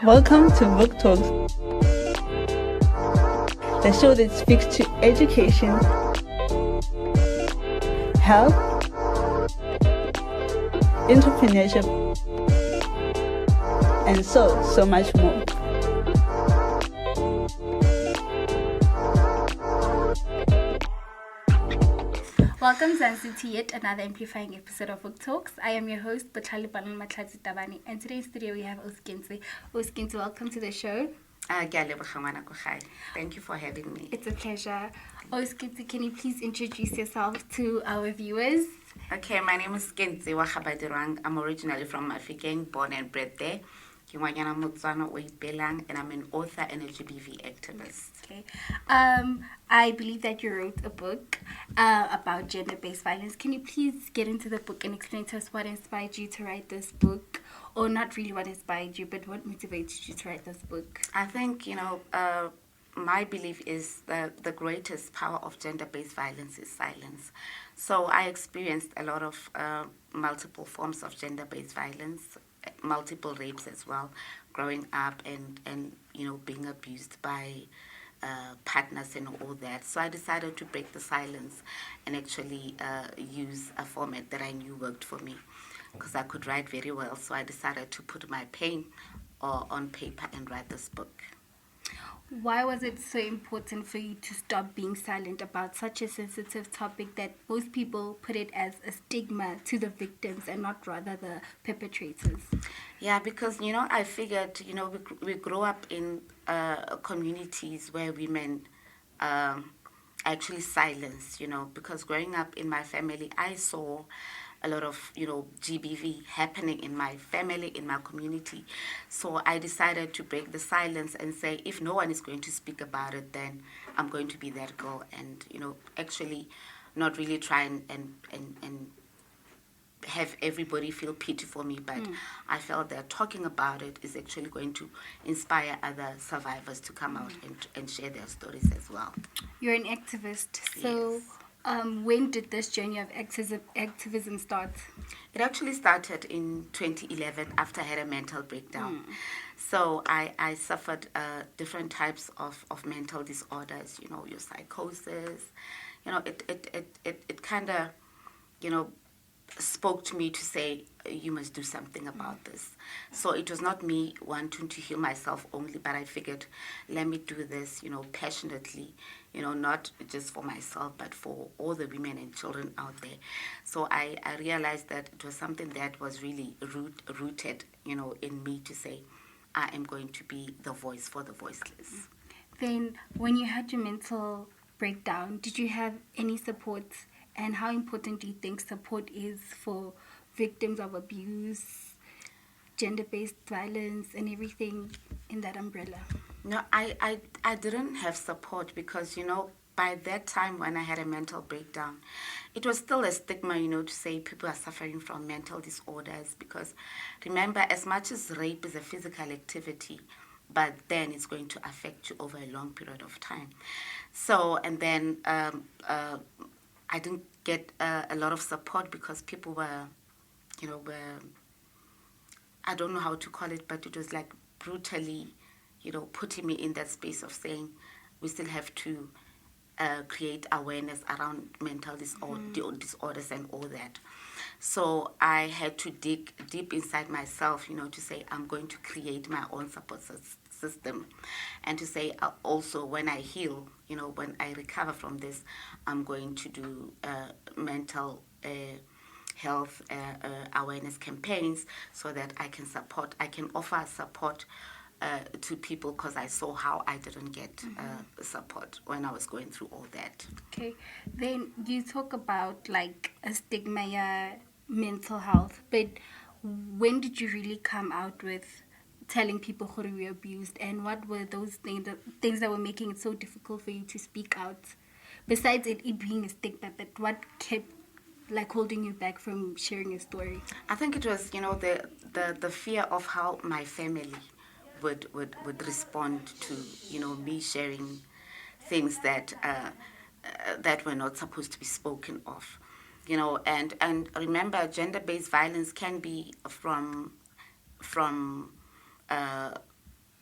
Welcome to Vuk Talks, the show that speaks to education, health, entrepreneurship, and so much more. Welcome Zanzi to yet another amplifying episode of Vuk Talks. I am your host, Tabani, and today's studio we have Kentse. Kentse, welcome to the show. Thank you for having me. It's a pleasure. Kentse, can you please introduce yourself to our viewers? Okay, my name is Kentse Badirwang. I'm originally from African, born and bred there. And I'm an author and a GBV activist. Okay. I believe that you wrote a book about gender-based violence. Can you please get into the book and explain to us what inspired you to write this book? Or not really what inspired you, but what motivated you to write this book? I think, my belief is that the greatest power of gender-based violence is silence. So I experienced a lot of multiple forms of gender-based violence, multiple rapes as well, growing up and being abused by partners and all that. So I decided to break the silence and actually use a format that I knew worked for me because I could write very well. So I decided to put my pen on paper and write this book. Why was it so important for you to stop being silent about such a sensitive topic that most people put it as a stigma to the victims and not rather the perpetrators? Yeah, because, I figured, we grow up in communities where women actually silenced, because growing up in my family, I saw a lot of, GBV happening in my family, in my community. So I decided to break the silence and say, if no one is going to speak about it, then I'm going to be that girl and, actually not really try and have everybody feel pity for me. But I felt that talking about it is actually going to inspire other survivors to come out and share their stories as well. You're an activist. So. Yes. When did this journey of activism start? It actually started in 2011 after I had a mental breakdown. So I suffered different types of mental disorders, your psychosis. It kind of, spoke to me to say, you must do something about this. So it was not me wanting to heal myself only, but I figured, let me do this, passionately, not just for myself, but for all the women and children out there. So I realized that it was something that was really rooted, in me to say, I am going to be the voice for the voiceless. Then when you had your mental breakdown, did you have any support? And how important do you think support is for victims of abuse, gender-based violence, and everything in that umbrella? No, I didn't have support because, by that time when I had a mental breakdown, it was still a stigma, to say people are suffering from mental disorders. Because remember, as much as rape is a physical activity, but then it's going to affect you over a long period of time. So, and then I didn't get a lot of support because people were, I don't know how to call it, but it was like brutally, putting me in that space of saying we still have to create awareness around mental disorders and all that. So I had to dig deep inside myself, to say I'm going to create my own support system and to say also when I heal, when I recover from this, I'm going to do mental health awareness campaigns so that I can offer support to people because I saw how I didn't get support when I was going through all that. Okay, then you talk about like a stigma, mental health, but when did you really come out with telling people who were abused, and what were those things that were making it so difficult for you to speak out? Besides it being a stigma, but what kept holding you back from sharing your story? I think it was, the fear of how my family would respond to, me sharing things that that were not supposed to be spoken of. And remember, gender-based violence can be from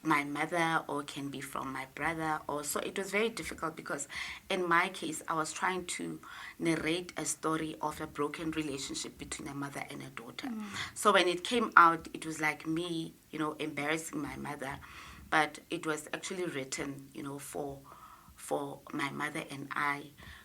my mother or can be from my brother. Or so it was very difficult because in my case I was trying to narrate a story of a broken relationship between a mother and a daughter. So when it came out, it was like me, embarrassing my mother, but it was actually written, for my mother and I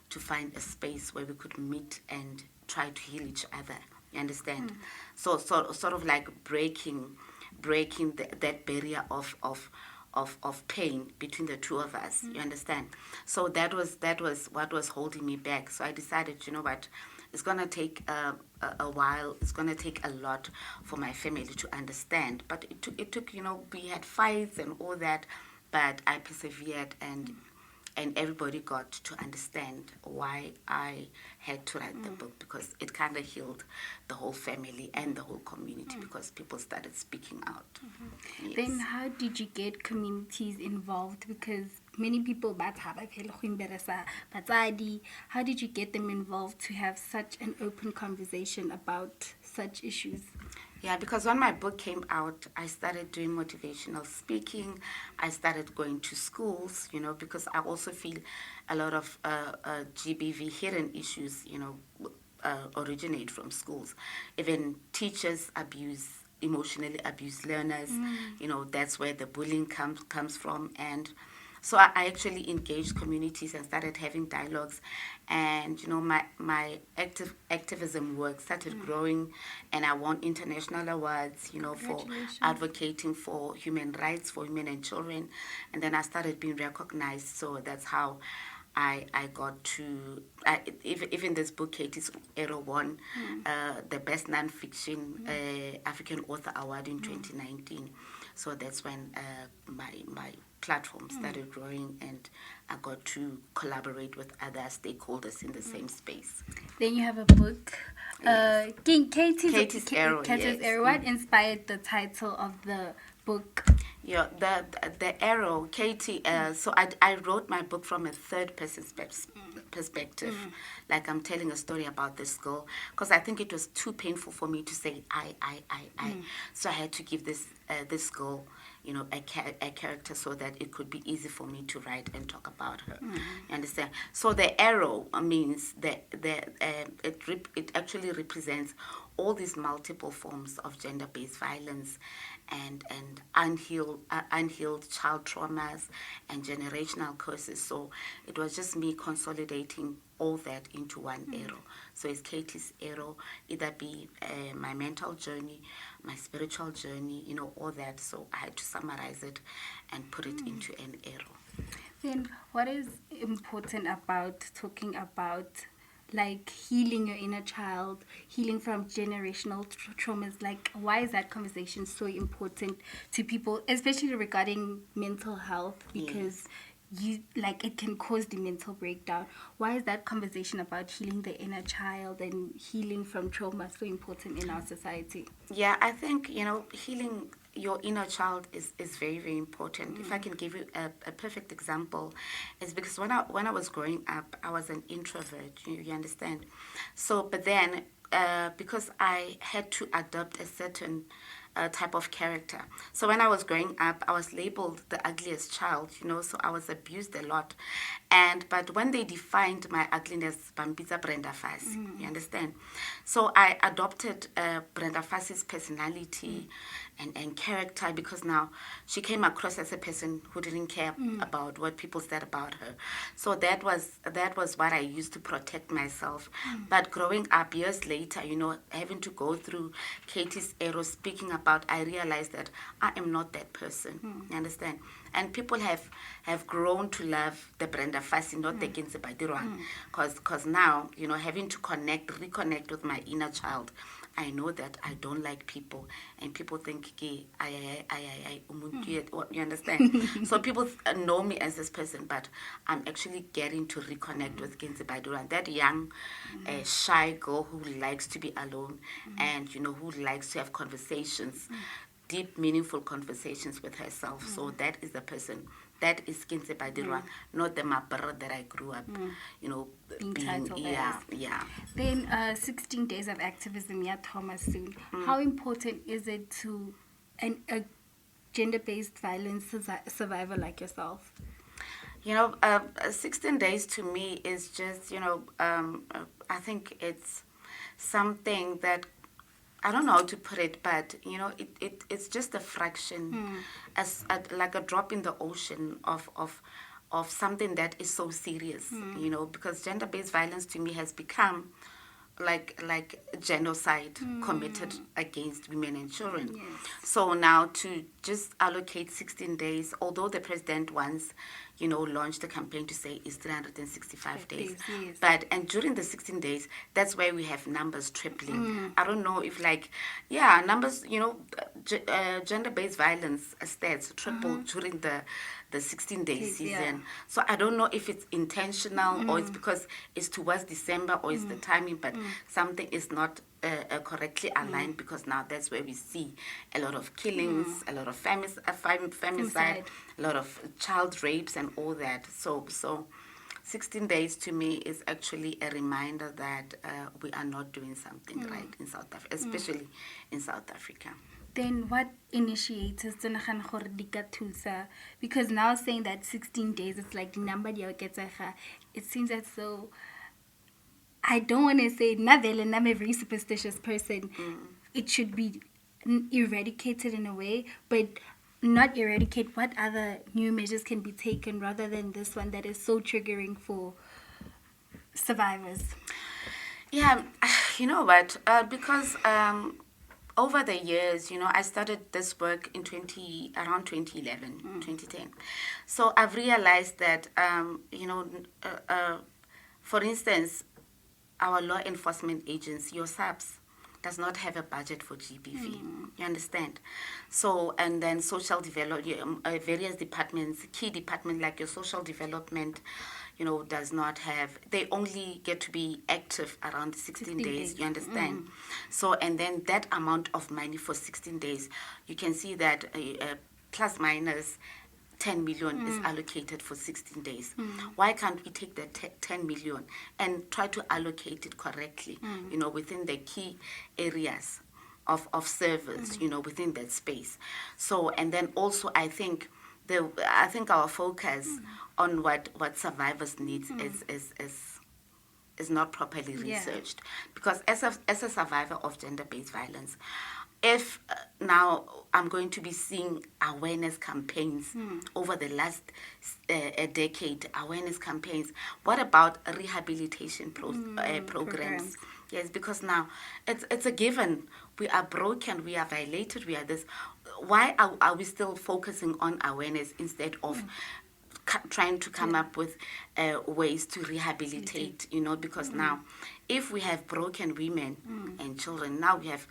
to find a space where we could meet and try to heal each other. You understand? So sort of like breaking that barrier of pain between the two of us. You understand? So that was what was holding me back. So I decided, you know what, it's gonna take a while. It's gonna take a lot for my family to understand. But it took we had fights and all that, but I persevered and everybody got to understand why I had to write the book, because it kind of healed the whole family and the whole community because people started speaking out. Yes. Then how did you get communities involved? Because many people, how did you get them involved to have such an open conversation about such issues? Yeah, because when my book came out, I started doing motivational speaking. I started going to schools, because I also feel a lot of GBV hidden issues, originate from schools. Even teachers emotionally abuse learners. That's where the bullying comes from. And so I actually engaged communities and started having dialogues, and my activism work started growing, and I won international awards, for advocating for human rights for women and children, and then I started being recognized. So that's how I got to even this book, Katie's Arrow, won the best nonfiction African author award in 2019. So that's when my platform started growing, and I got to collaborate with other stakeholders in the same space. Then you have a book, Yes. Katie's Arrow. Katie's Yes. Arrow. What inspired the title of the book? Yeah, the arrow, Katie. So I wrote my book from a third person's perspective, like I'm telling a story about this girl, because I think it was too painful for me to say I. So I had to give this girl, a character so that it could be easy for me to write and talk about her. You understand? So the arrow means that it actually represents all these multiple forms of gender-based violence and unhealed child traumas and generational curses. So it was just me consolidating all that into one arrow. So it's Katie's Arrow, either be my mental journey, my spiritual journey, all that. So I had to summarize it and put it into an arrow. Then what is important about talking about like healing your inner child, healing from generational traumas? Like, why is that conversation so important to people, especially regarding mental health? Because it can cause the mental breakdown. Why is that conversation about healing the inner child and healing from trauma so important in our society? Yeah, I think, healing your inner child is very, very important. If I can give you a perfect example, is because when I was growing up, I was an introvert, you understand? So, but then, because I had to adopt a certain type of character. So when I was growing up, I was labeled the ugliest child, so I was abused a lot. But when they defined my ugliness, Bambisa Brenda Fassi, you understand? So I adopted Brenda Fassi's personality and character, because now she came across as a person who didn't care about what people said about her. So that was what I used to protect myself. But growing up years later, having to go through Katie's Arrow, speaking about, I realized that I am not that person. You understand? And people have grown to love the Brenda Fassi, not the Kentse Badirwang. Because now, having to reconnect with my inner child, I know that I don't like people, and people think, you understand? So people know me as this person, but I'm actually getting to reconnect with Kentse Badirwang, that young, shy girl who likes to be alone and, who likes to have conversations, deep, meaningful conversations with herself. So that is the person. That is Kentse Badirwang, not the mapara that I grew up, being. Yeah. Then 16 days of activism, Thomas soon. How important is it to gender-based violence survivor like yourself? 16 days to me is just, I think it's something that, I don't know how to put it, but, it's just a fraction, like a drop in the ocean of something that is so serious, because gender-based violence to me has become like genocide committed against women and children. Yes. So now to just allocate 16 days, although the president once, launched a campaign to say it's 365 days. Yes. And during the 16 days, that's where we have numbers tripling. I don't know if numbers, gender-based violence stats tripled during the 16 days season. Yeah. So I don't know if it's intentional or it's because it's towards December or it's the timing, but something is not correctly aligned because now that's where we see a lot of killings, a lot of femicide, a lot of child rapes and all that. So 16 days to me is actually a reminder that we are not doing something right in South Africa, especially in South Africa. Then what initiators tse nagana gore di ka thusa? Because now saying that 16 days, it's like number di oketsega. It seems as though, I don't want to say, I'm a very superstitious person. It should be eradicated in a way, but not eradicate. What other new measures can be taken rather than this one that is so triggering for survivors? Yeah, you know what? Because over the years, I started this work in around 2011, 2010. So I've realized that, for instance, our law enforcement agency, your SAPS, does not have a budget for GBV. You understand? So, and then social development, various departments, key departments like your social development, does not have, they only get to be active around 16 days, you understand? So, and then that amount of money for 16 days, you can see that plus minus 10 million is allocated for 16 days. Why can't we take that 10 million and try to allocate it correctly, within the key areas of service, within that space? So, and then also I think our focus on what survivors need is not properly researched. Because as a survivor of gender-based violence, if now I'm going to be seeing awareness campaigns over the last decade, awareness campaigns, what about rehabilitation programs? Yes, because now it's a given. We are broken, we are violated, we are this. Why are we still focusing on awareness instead of trying to come up with ways to rehabilitate, because now if we have broken women and children, now we have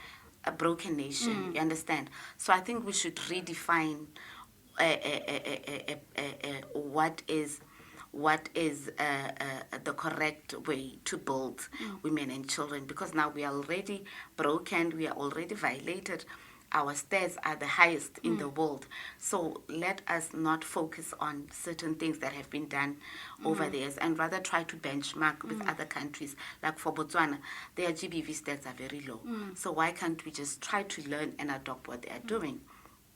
a broken nation, you understand? So I think we should redefine what is the correct way to build women and children, because now we are already broken, we are already violated. Our stats are the highest in the world. So let us not focus on certain things that have been done over the years and rather try to benchmark with other countries. Like for Botswana, their GBV stats are very low. So why can't we just try to learn and adopt what they are doing?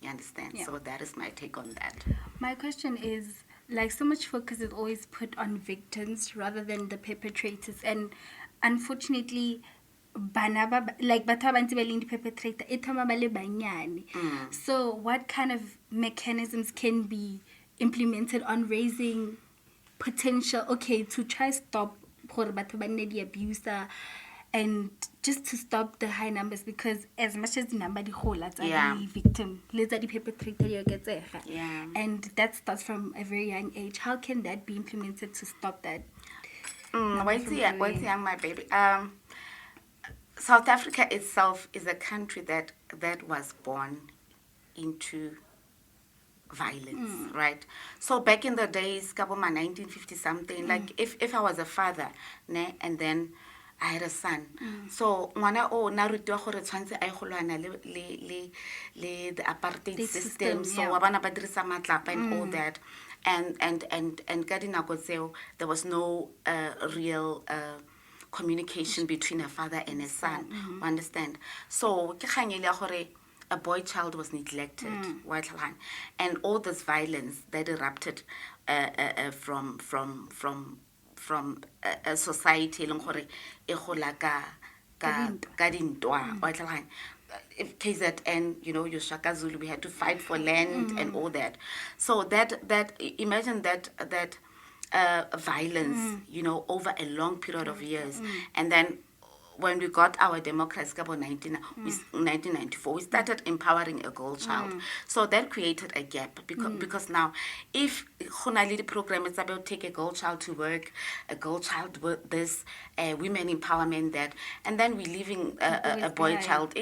You understand? Yeah. So that is my take on that. My question is, so much focus is always put on victims rather than the perpetrators. And unfortunately, perpetrator. So what kind of mechanisms can be implemented on raising potential, to try stop the abuse and just to stop the high numbers, because as much as the number the whole that's the victim, let's the perpetrator and that starts from a very young age. How can that be implemented to stop that? What's young, my baby? South Africa itself is a country that was born into violence, right? So back in the days, 1950 something, like if I was a father, and then I had a son. So ngwana o na rutiwa gore tshwantse a golwana le the apartheid system. So wa bana ba dirisa matlapa and all that. And ka dinako tseo, there was no real communication between a father and a son. Understand? So ke kganyele ya gore a boy child was neglected, and all this violence that erupted from a society eleng gore e gola ka dintwa wa tlhaloganya. If KZN, your Shaka Zulu, we had to fight for land and all that. So that imagine that violence, over a long period of years, and then when we got our democracy about 1994, we started empowering a girl child. So that created a gap because now, if the program is about take a girl child to work, a girl child with this, women empowerment that, and then we're leaving a boy child,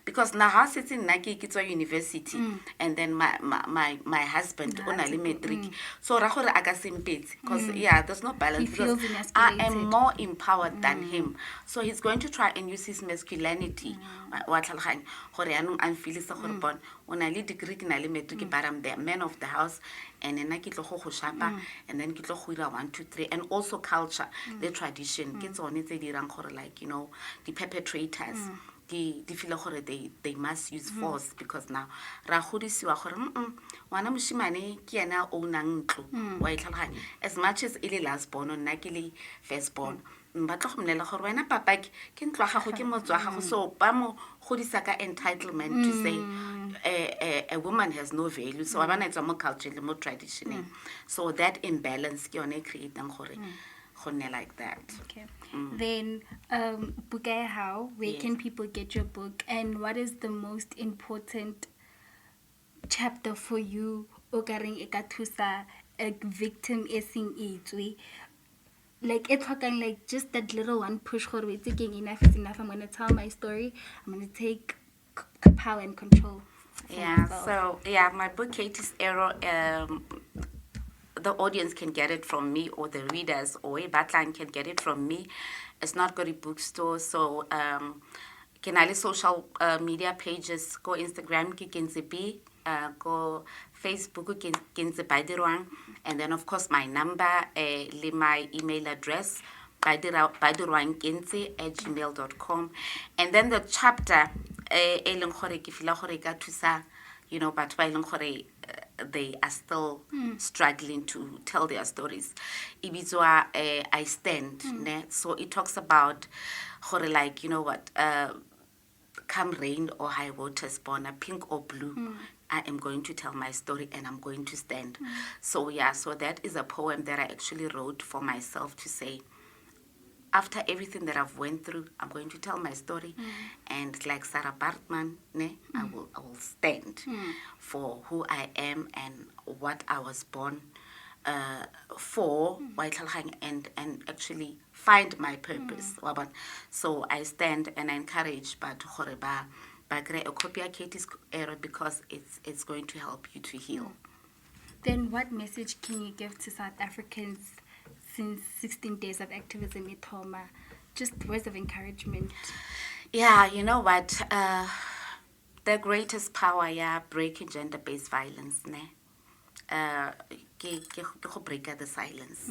because now I sit in Naki Kitwa University, and then my husband only matric. So Rahora Agasimpit, because there's no balance. Because I am more empowered than him, so he's going to try and use his masculinity. I'm feeling so horrible. When I lead degree in Alimetric, but I'm the man of the house, and then I get shapa, and then get 1, 2, 3, and also culture, the tradition. Gets on it, like the perpetrators. They feel they must use force because now Rahudi siwa wana mushimane ki ana ona ntlo wa itlhaloganya as much as ile last born on nakile first born ba tlo go mlela gore wena papa ke ntlo ga go ke motswa ga go so ba mo godisa ka entitlement to say a woman has no value, so abana etswa mo culture le mo tradition. So that imbalance ke yone creating gore like that. Okay. Then, Bukaya, where can people get your book, and what is the most important chapter for you? Ogaring ekatusa a victim esing itwe. Like it's talking like just that little one push for taking enough is enough. I'm gonna tell my story. I'm gonna take power and control. Myself. So my book Katie's Arrow. The audience can get it from me, or the readers, or a Batline can get it from me. It's not got a bookstore, so can I social media pages, go Instagram, Kentse B, go Facebook, Kentse Badirwang, and then of course my number, my email address, badirwangkentse@gmail.com, and then the chapter, but they are still struggling to tell their stories. Ibizwa, I stand. So it talks about like, come rain or high waters, born pink or blue. I am going to tell my story and I'm going to stand. So so that is a poem that I actually wrote for myself to say, after everything that I've went through, I'm going to tell my story, and like Sarah Bartman, I will stand for who I am and what I was born for, and actually find my purpose. So I stand and I encourage, but a copy of Katie's Era because it's going to help you to heal. Then, what message can you give to South Africans? Since 16 days of activism at home, just words of encouragement. Yeah, you know what? The greatest power, breaking gender-based violence, break the silence.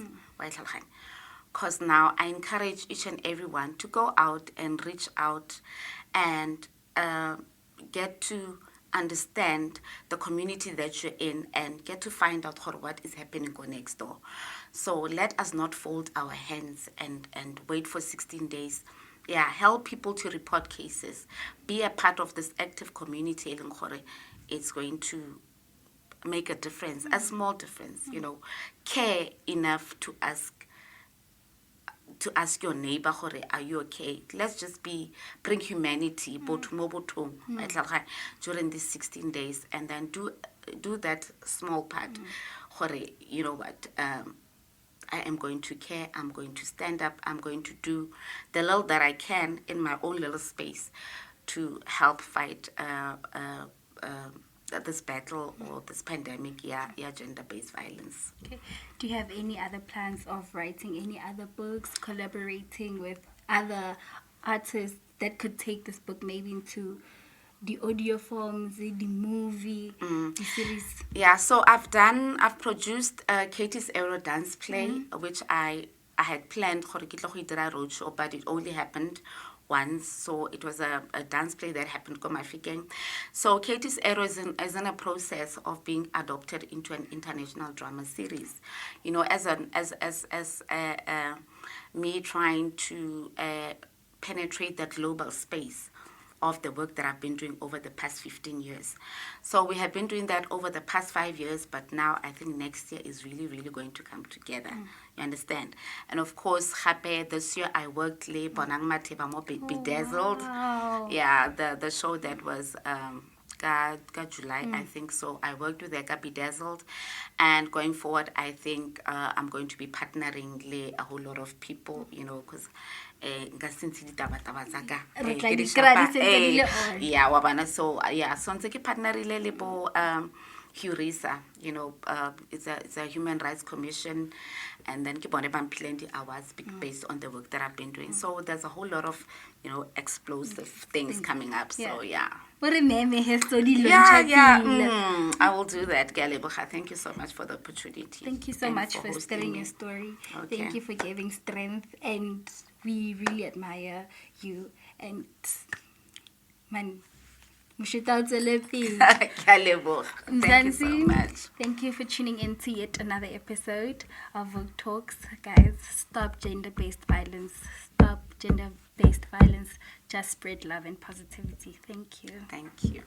Because now I encourage each and everyone to go out and reach out and get to understand the community that you're in and get to find out what is happening next door. So let us not fold our hands and wait for 16 days. Help people to report cases. Be a part of this active community. It's going to make a difference, a small difference. Care enough to ask your neighbor, are you okay? Let's just bring humanity during these 16 days, and then do that small part. You know what? I am going to care. I'm going to stand up. I'm going to do the little that I can in my own little space to help fight this battle or this pandemic, gender-based violence. Okay. Do you have any other plans of writing any other books, collaborating with other artists that could take this book maybe into the audio forms, the movie, the series? So I've produced Katie's Aero dance play, which I had planned for a roadshow, but it only happened once. So it was a dance play that happened in Mafikeng. So Katie's Arrow is in a process of being adopted into an international drama series. You know, as me trying to penetrate that global space of the work that I've been doing over the past 15 years. So we have been doing that over the past 5 years, but now I think next year is really, really going to come together. You understand? And of course, this year I worked Le Bonang Mateba Mo Bedazzled. Wow. Yeah, the show that was July, I think. So I worked with Eka Bedazzled, and going forward, I think I'm going to be partnering a whole lot of people, you know, because so ntse ke partnerile le bo Hurisa, you know, it's a human rights commission, and then ke bone ba mphileng di-awards based on the work that I've been doing. So there's a whole lot of, you know, explosive things coming up. So yeah. I will do that, Galebocha. Thank you so much for the opportunity. Thank you so much for sharing your story. Okay. Thank you for giving strength, and we really admire you. And man, thank Thank you so much. Thank you for tuning in to yet another episode of Vuk Talks. Guys, stop gender-based violence. Stop gender-based violence. Just spread love and positivity. Thank you. Thank you.